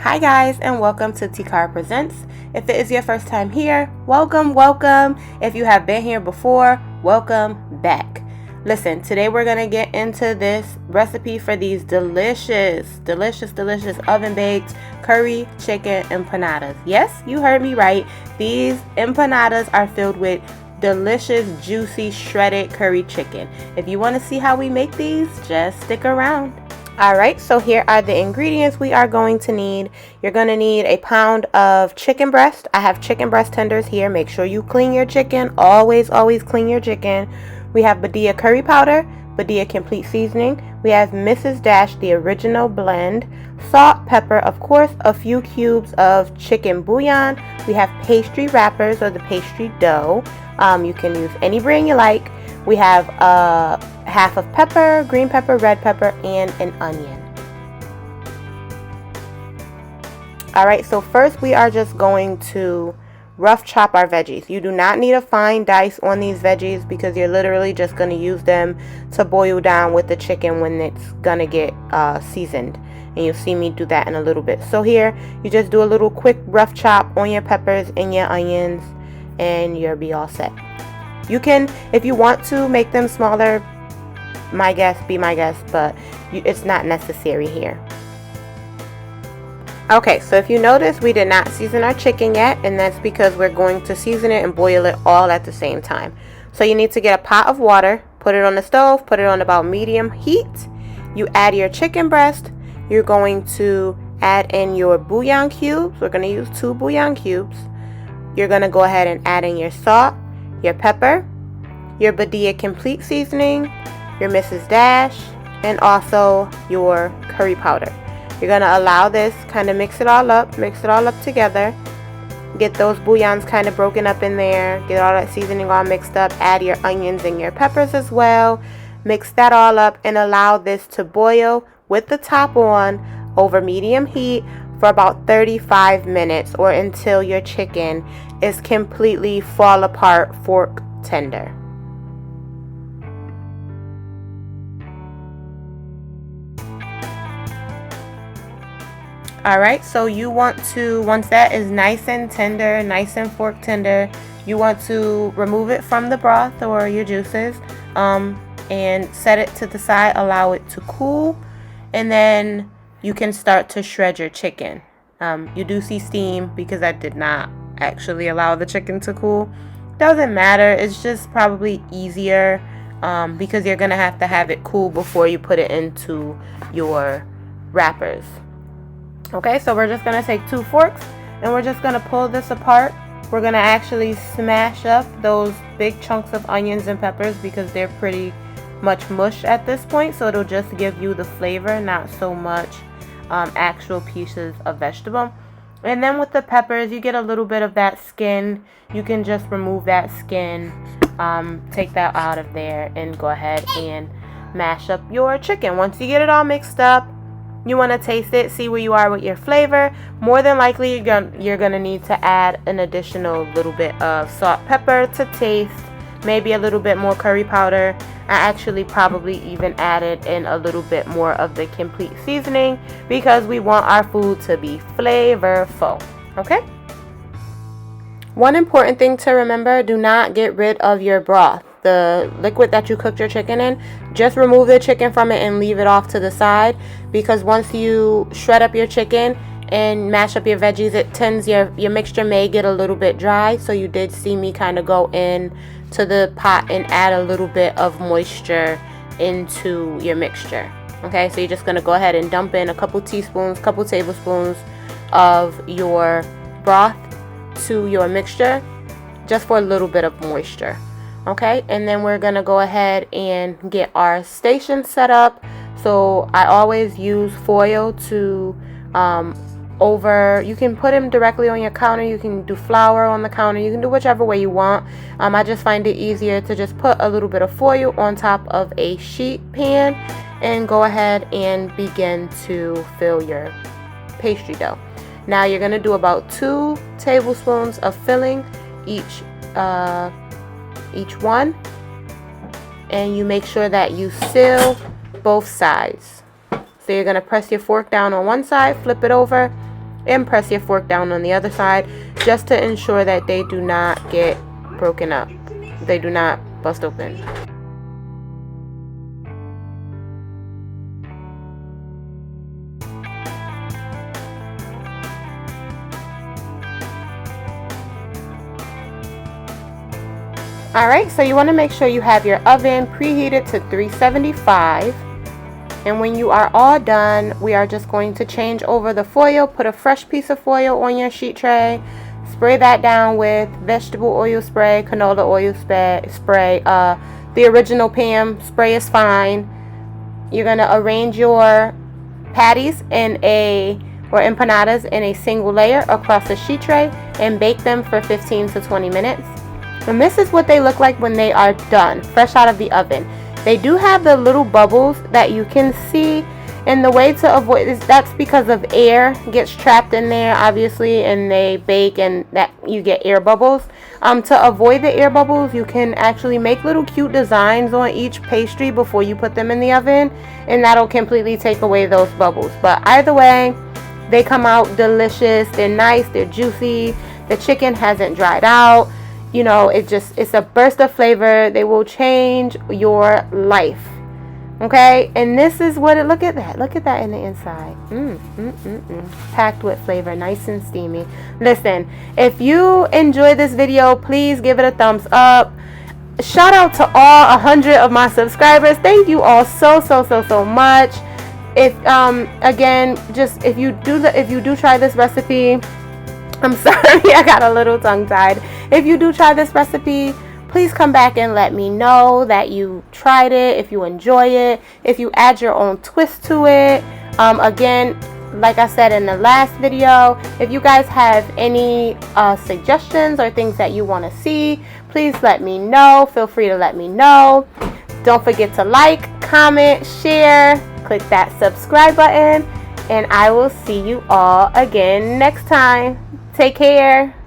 Hi guys, and welcome to Tikara Presents. If it is your first time here, welcome, welcome. If you have been here before, welcome back. Listen, today we're going to get into this recipe for these delicious oven-baked curry chicken empanadas. Yes, you heard me right. These empanadas are filled with delicious, juicy, shredded curry chicken. If you want to see how we make these, just stick around. Alright, so here are the ingredients we are going to need. You're going to need a pound of chicken breast. I have chicken breast tenders here. Make sure you clean your chicken. Always clean your chicken. We have Badia Curry powder, Badia Complete Seasoning. We have Mrs. Dash, the original blend. Salt, pepper, of course, a few cubes of chicken bouillon. We have pastry wrappers or the pastry dough. You can use any brand you like. We have half of pepper, green pepper, red pepper, and an onion. Alright, so first we are just going to rough chop our veggies. You do not need a fine dice on these veggies because you're literally just going to use them to boil down with the chicken when it's going to get seasoned. And you'll see me do that in a little bit. So here, you just do a little quick rough chop on your peppers and your onions and you'll be all set. You can, if you want to make them smaller, be my guest, but it's not necessary here. Okay, so if you notice, we did not season our chicken yet, and that's because we're going to season it and boil it all at the same time. So you need to get a pot of water, put it on the stove, put it on about medium heat. You add your chicken breast. You're going to add in your bouillon cubes. We're going to use 2 bouillon cubes. You're going to go ahead and add in your salt, your pepper, your Badia Complete Seasoning, your Mrs. Dash, and also your curry powder. You're going to allow this, kind of mix it all up together. Get those bouillons kind of broken up in there. Get all that seasoning all mixed up. Add your onions and your peppers as well. Mix that all up and allow this to boil with the top on over medium heat for about 35 minutes or until your chicken is completely fall apart fork tender. Alright, so you want to, once that is nice and tender, nice and fork tender, you want to remove it from the broth or your juices and set it to the side, allow it to cool, and then you can start to shred your chicken. You do see steam because I did not actually allow the chicken to cool. Doesn't matter, it's just probably easier because you're going to have it cool before you put it into your wrappers. Okay, so we're just going to take 2 forks and we're just going to pull this apart. We're going to actually smash up those big chunks of onions and peppers because they're pretty much mush at this point, so it'll just give you the flavor, not so much actual pieces of vegetable. And then with the peppers, you get a little bit of that skin. You can just remove that skin, take that out of there, and go ahead and mash up your chicken. Once you get it all mixed up, you want to taste it, see where you are with your flavor. More than likely, you're gonna need to add an additional little bit of salt, pepper to taste, maybe a little bit more curry powder. I actually probably even added in a little bit more of the complete seasoning because we want our food to be flavorful. Okay? One important thing to remember, do not get rid of your broth. The liquid that you cooked your chicken in, just remove the chicken from it and leave it off to the side, because once you shred up your chicken and mash up your veggies, it tends your mixture may get a little bit dry. So you did see me kind of go in to the pot and add a little bit of moisture into your mixture. Okay, so you're just going to go ahead and dump in a couple tablespoons of your broth to your mixture just for a little bit of moisture. Okay, and then we're going to go ahead and get our station set up. So I always use foil to you can put them directly on your counter, you can do flour on the counter, you can do whichever way you want. I just find it easier to just put a little bit of foil on top of a sheet pan and go ahead and begin to fill your pastry dough. Now you're going to do about 2 tablespoons of filling each one, and you make sure that you seal both sides. So you're going to press your fork down on one side, flip it over, and press your fork down on the other side just to ensure that they do not get broken up. They do not bust open. Alright, so you want to make sure you have your oven preheated to 375. And when you are all done, we are just going to change over the foil. Put a fresh piece of foil on your sheet tray. Spray that down with vegetable oil spray, canola oil spray. The original Pam spray is fine. You're going to arrange your patties or empanadas in a single layer across the sheet tray and bake them for 15 to 20 minutes. And this is what they look like when they are done, fresh out of the oven. They do have the little bubbles that you can see, and the way to avoid this, that's because of air gets trapped in there, obviously, and they bake and that you get air bubbles. To avoid the air bubbles, you can actually make little cute designs on each pastry before you put them in the oven, and that'll completely take away those bubbles. But either way, they come out delicious. They're nice, they're juicy, the chicken hasn't dried out. You know, it's a burst of flavor. They will change your life. Okay, and this is what it, look at that in the inside. Packed with flavor, nice and steamy. Listen, if you enjoyed this video, please give it a thumbs up. Shout out to all 100 of my subscribers. Thank you all so much. If again, just if you do try this recipe, I'm sorry, I got a little tongue-tied. If you do try this recipe, please come back and let me know that you tried it, if you enjoy it, if you add your own twist to it. Again, like I said in the last video, if you guys have any suggestions or things that you want to see, please let me know. Feel free to let me know. Don't forget to like, comment, share, click that subscribe button, and I will see you all again next time. Take care.